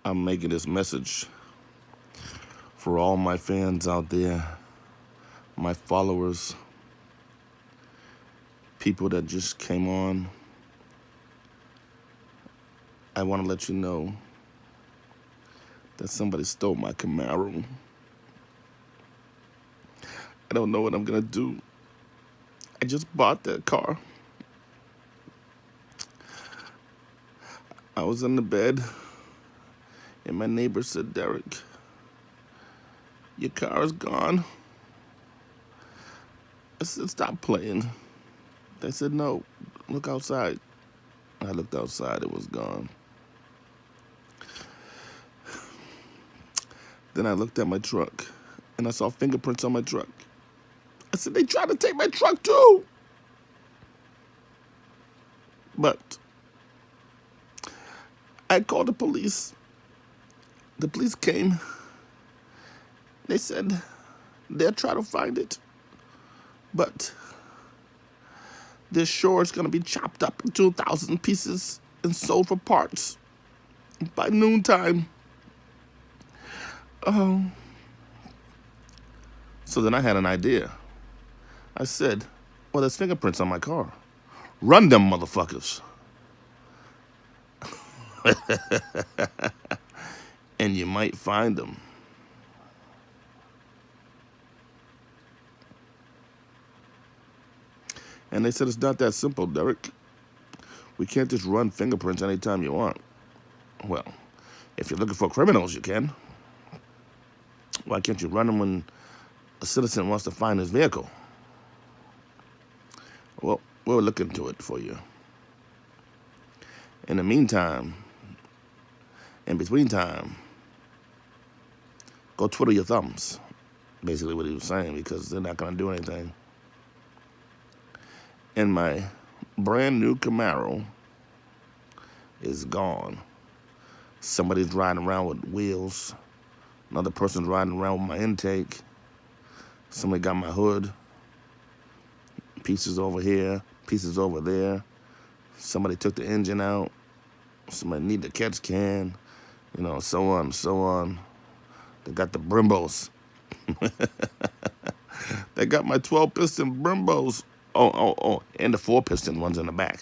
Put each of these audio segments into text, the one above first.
I'm making this message for all my fans out there, my followers, people that just came on. I want to let you know that somebody stole my Camaro. I don't know what I'm going to do. I just bought that car. I was in the bed, and my neighbor said, "Derek, your car is gone." I said, "Stop playing." They said, "No, look outside." I looked outside, it was gone. Then I looked at my truck, and I saw fingerprints on my truck. I said, "They tried to take my truck too." But I called the police. The police came. They said they'll try to find it, but this sure is going to be chopped up into 1,000 pieces and sold for parts by noontime. Oh. So then I had an idea. I said, well, there's fingerprints on my car. Run them motherfuckers. And you might find them. And they said, it's not that simple, Derek. We can't just run fingerprints anytime you want. Well, if you're looking for criminals, you can. Why can't you run them when a citizen wants to find his vehicle? Well, we'll look into it for you. In the meantime, in between time, go twiddle your thumbs. Basically what he was saying, because they're not going to do anything. And my brand new Camaro is gone. Somebody's riding around with wheels. Another person's riding around with my intake. Somebody got my hood. Pieces over here, pieces over there. Somebody took the engine out. Somebody needed a catch can. You know, so on, so on. They got the Brimbos. They got my 12-piston Brimbos. Oh, and the 4-piston ones in the back.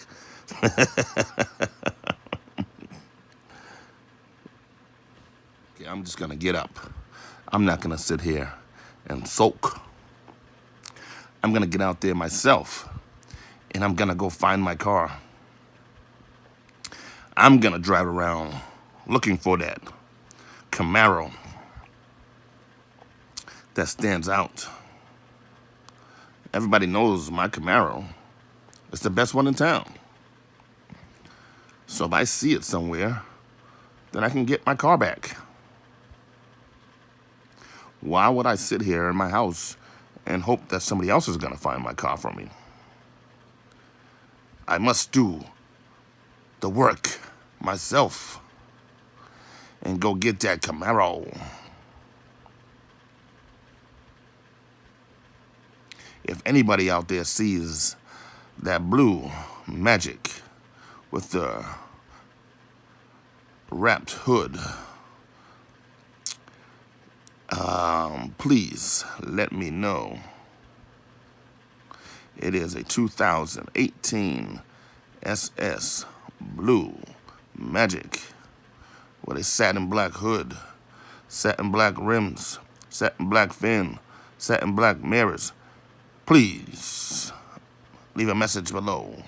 Okay, I'm just gonna get up. I'm not gonna sit here and sulk. I'm gonna get out there myself, and I'm gonna go find my car. I'm gonna drive around looking for that Camaro that stands out. Everybody knows my Camaro. It's the best one in town. So if I see it somewhere, then I can get my car back. Why would I sit here in my house and hope that somebody else is going to find my car for me? I must do the work myself and go get that Camaro. If anybody out there sees that blue Magic with the wrapped hood, please let me know. It is a 2018 SS Blue Magic with a satin black hood, satin black rims, satin black fin, satin black mirrors. Please leave a message below.